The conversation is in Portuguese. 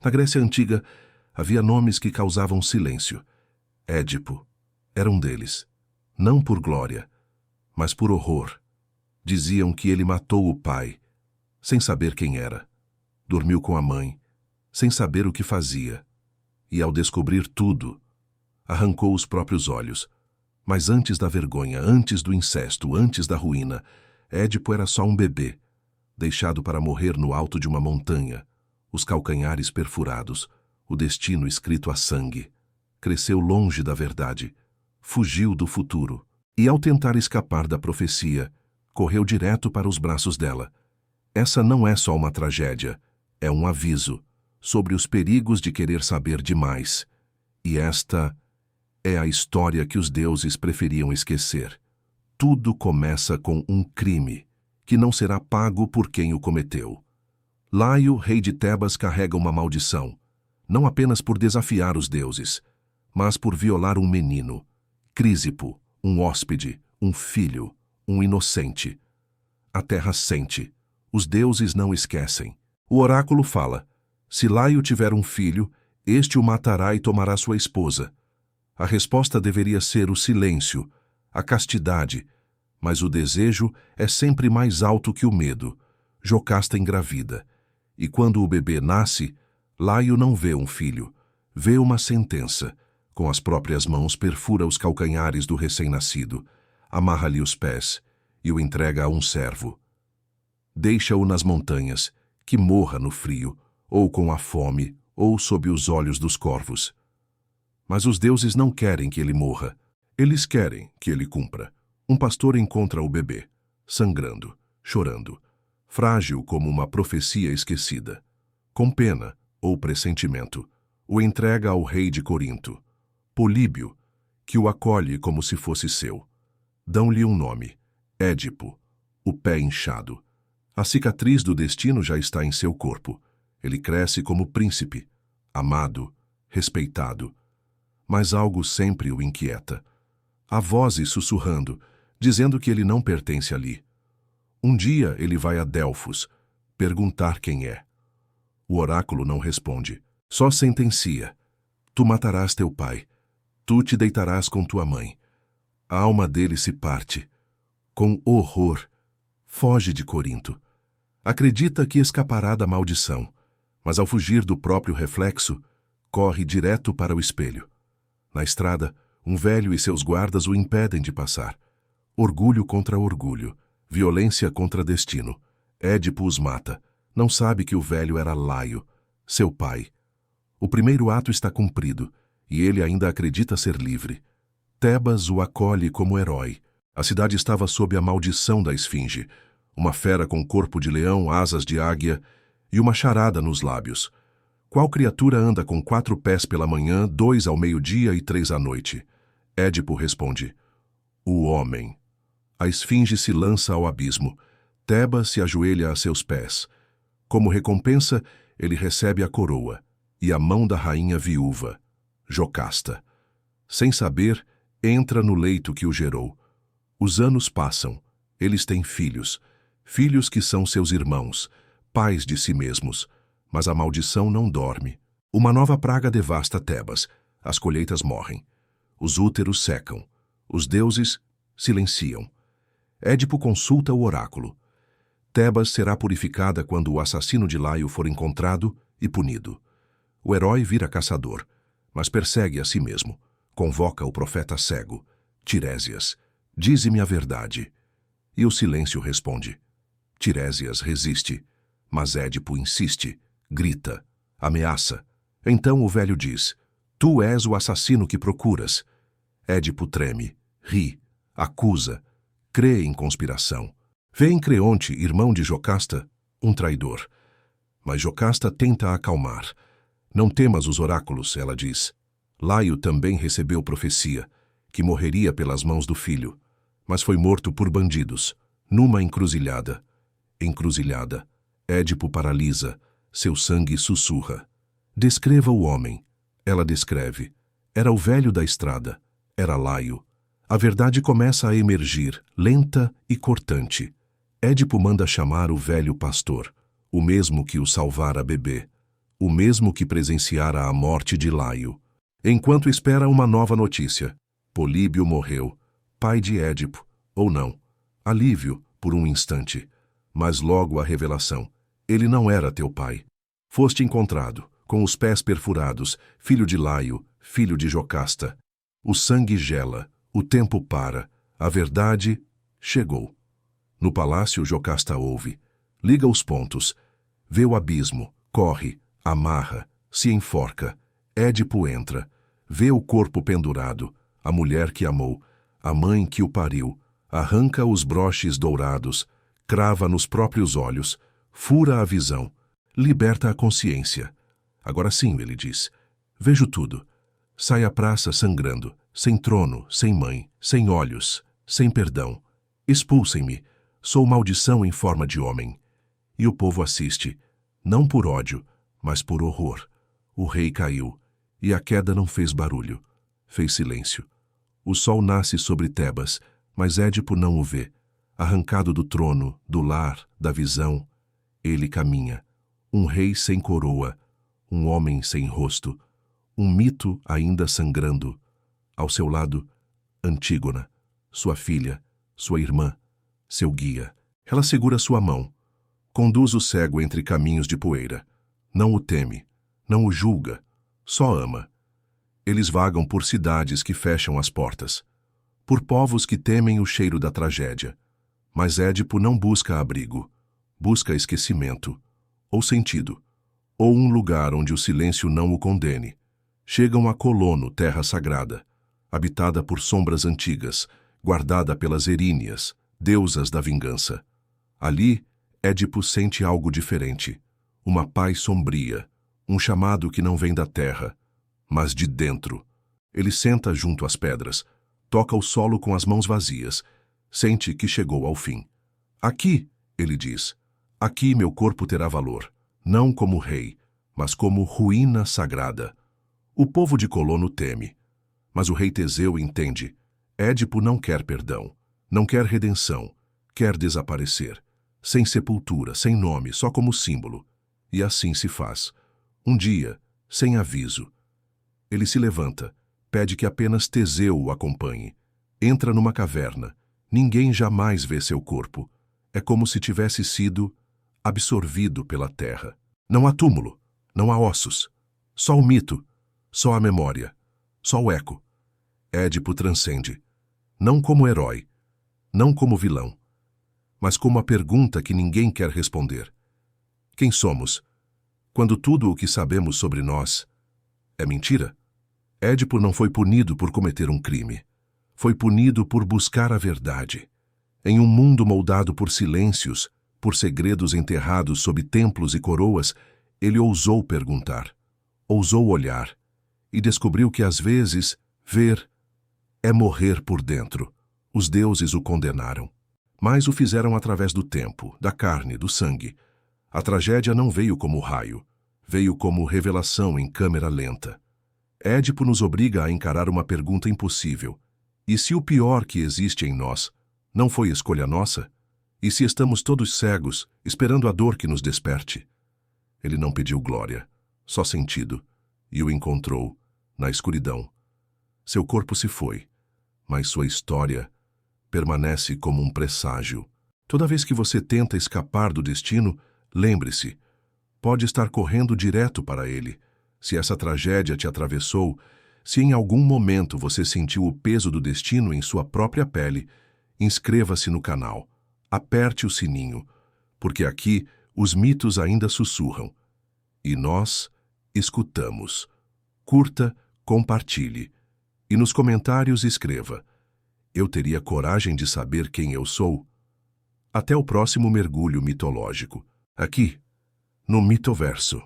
Na Grécia Antiga, havia nomes que causavam silêncio. Édipo era um deles. Não por glória, mas por horror. Diziam que ele matou o pai, sem saber quem era. Dormiu com a mãe, sem saber o que fazia. E ao descobrir tudo, arrancou os próprios olhos. Mas antes da vergonha, antes do incesto, antes da ruína, Édipo era só um bebê, deixado para morrer no alto de uma montanha, os calcanhares perfurados, o destino escrito a sangue. Cresceu longe da verdade, fugiu do futuro, e ao tentar escapar da profecia, correu direto para os braços dela. Essa não é só uma tragédia, é um aviso sobre os perigos de querer saber demais. E esta é a história que os deuses preferiam esquecer. Tudo começa com um crime, que não será pago por quem o cometeu. Laio, rei de Tebas, carrega uma maldição, não apenas por desafiar os deuses, mas por violar um menino, Crísipo, um hóspede, um filho, um inocente. A terra sente, os deuses não esquecem. O oráculo fala: se Laio tiver um filho, este o matará e tomará sua esposa. A resposta deveria ser o silêncio, a castidade, mas o desejo é sempre mais alto que o medo. Jocasta engravida, e quando o bebê nasce, Laio não vê um filho, vê uma sentença. Com as próprias mãos perfura os calcanhares do recém-nascido, amarra-lhe os pés e o entrega a um servo. Deixa-o nas montanhas, que morra no frio, ou com a fome, ou sob os olhos dos corvos. Mas os deuses não querem que ele morra. Eles querem que ele cumpra. Um pastor encontra o bebê, sangrando, chorando, frágil como uma profecia esquecida. Com pena, ou pressentimento, o entrega ao rei de Corinto, Políbio, que o acolhe como se fosse seu. Dão-lhe um nome, Édipo, o pé inchado. A cicatriz do destino já está em seu corpo. Ele cresce como príncipe, amado, respeitado. Mas algo sempre o inquieta. Há vozes sussurrando, dizendo que ele não pertence ali. Um dia ele vai a Delfos, perguntar quem é. O oráculo não responde, só sentencia: tu matarás teu pai, tu te deitarás com tua mãe. A alma dele se parte. Com horror, foge de Corinto. Acredita que escapará da maldição, mas ao fugir do próprio reflexo, corre direto para o espelho. Na estrada, um velho e seus guardas o impedem de passar. Orgulho contra orgulho, violência contra destino. Édipo os mata. Não sabe que o velho era Laio, seu pai. O primeiro ato está cumprido, e ele ainda acredita ser livre. Tebas o acolhe como herói. A cidade estava sob a maldição da esfinge, uma fera com corpo de leão, asas de águia e uma charada nos lábios. Qual criatura anda com 4 pés pela manhã, 2 ao meio-dia e 3 à noite? Édipo responde: o homem. A esfinge se lança ao abismo. Tebas se ajoelha a seus pés. Como recompensa, ele recebe a coroa e a mão da rainha viúva, Jocasta. Sem saber, entra no leito que o gerou. Os anos passam. Eles têm filhos. Filhos que são seus irmãos, pais de si mesmos. Mas a maldição não dorme. Uma nova praga devasta Tebas. As colheitas morrem. Os úteros secam. Os deuses silenciam. Édipo consulta o oráculo. Tebas será purificada quando o assassino de Laio for encontrado e punido. O herói vira caçador, mas persegue a si mesmo. Convoca o profeta cego, Tirésias. Dize-me a verdade. E o silêncio responde. Tirésias resiste, mas Édipo insiste, grita, ameaça. Então o velho diz: tu és o assassino que procuras. Édipo treme, ri, acusa, crê em conspiração. Vê em Creonte, irmão de Jocasta, um traidor. Mas Jocasta tenta acalmar. Não temas os oráculos, ela diz. Laio também recebeu profecia, que morreria pelas mãos do filho, mas foi morto por bandidos, numa encruzilhada. Encruzilhada. Édipo paralisa, seu sangue sussurra. Descreva o homem. Ela descreve. Era o velho da estrada. Era Laio. A verdade começa a emergir, lenta e cortante. Édipo manda chamar o velho pastor, o mesmo que o salvara bebê. o mesmo que presenciara a morte de Laio. Enquanto espera uma nova notícia, Políbio morreu, pai de Édipo, ou não. Alívio, por um instante. Mas logo a revelação. Ele não era teu pai. Foste encontrado, com os pés perfurados, filho de Laio, filho de Jocasta. O sangue gela, o tempo para, a verdade chegou. No palácio Jocasta ouve, liga os pontos, vê o abismo, corre, amarra, se enforca. Édipo entra, vê o corpo pendurado, a mulher que amou, a mãe que o pariu, arranca os broches dourados, crava nos próprios olhos, fura a visão, liberta a consciência. Agora sim, ele diz, vejo tudo. Sai à praça sangrando, sem trono, sem mãe, sem olhos, sem perdão. Expulsem-me, sou maldição em forma de homem. E o povo assiste, não por ódio, mas por horror. O rei caiu, e a queda não fez barulho, fez silêncio. O sol nasce sobre Tebas, mas Édipo não o vê. Arrancado do trono, do lar, da visão, ele caminha. Um rei sem coroa, um homem sem rosto, um mito ainda sangrando. Ao seu lado, Antígona, sua filha, sua irmã, seu guia. Ela segura sua mão, conduz o cego entre caminhos de poeira. Não o teme, não o julga, só ama. Eles vagam por cidades que fecham as portas, por povos que temem o cheiro da tragédia. Mas Édipo não busca abrigo, busca esquecimento, ou sentido, ou um lugar onde o silêncio não o condene. Chegam a Colono, terra sagrada, habitada por sombras antigas, guardada pelas Eríneas, deusas da vingança. Ali, Édipo sente algo diferente, uma paz sombria, um chamado que não vem da terra, mas de dentro. Ele senta junto às pedras, toca o solo com as mãos vazias, sente que chegou ao fim. Aqui, ele diz, aqui meu corpo terá valor, não como rei, mas como ruína sagrada. O povo de Colono teme, mas o rei Teseu entende. Édipo não quer perdão, não quer redenção, quer desaparecer, sem sepultura, sem nome, só como símbolo. E assim se faz. Um dia, sem aviso, ele se levanta, pede que apenas Teseu o acompanhe. Entra numa caverna. Ninguém jamais vê seu corpo. É como se tivesse sido absorvido pela terra. Não há túmulo, não há ossos. Só o mito, só a memória, só o eco. Édipo transcende. Não como herói, não como vilão, mas como a pergunta que ninguém quer responder. Quem somos, quando tudo o que sabemos sobre nós é mentira? Édipo não foi punido por cometer um crime. Foi punido por buscar a verdade. Em um mundo moldado por silêncios, por segredos enterrados sob templos e coroas, ele ousou perguntar, ousou olhar, e descobriu que às vezes, ver é morrer por dentro. Os deuses o condenaram, mas o fizeram através do tempo, da carne, do sangue. A tragédia não veio como raio, veio como revelação em câmera lenta. Édipo nos obriga a encarar uma pergunta impossível. E se o pior que existe em nós não foi escolha nossa? E se estamos todos cegos, esperando a dor que nos desperte? Ele não pediu glória, só sentido, e o encontrou, na escuridão. Seu corpo se foi, mas sua história permanece como um presságio. Toda vez que você tenta escapar do destino, lembre-se, pode estar correndo direto para ele. Se essa tragédia te atravessou, se em algum momento você sentiu o peso do destino em sua própria pele, inscreva-se no canal, aperte o sininho, porque aqui os mitos ainda sussurram. E nós escutamos. Curta, compartilhe. E nos comentários escreva: eu teria coragem de saber quem eu sou? Até o próximo mergulho mitológico, aqui, no Mitoverso.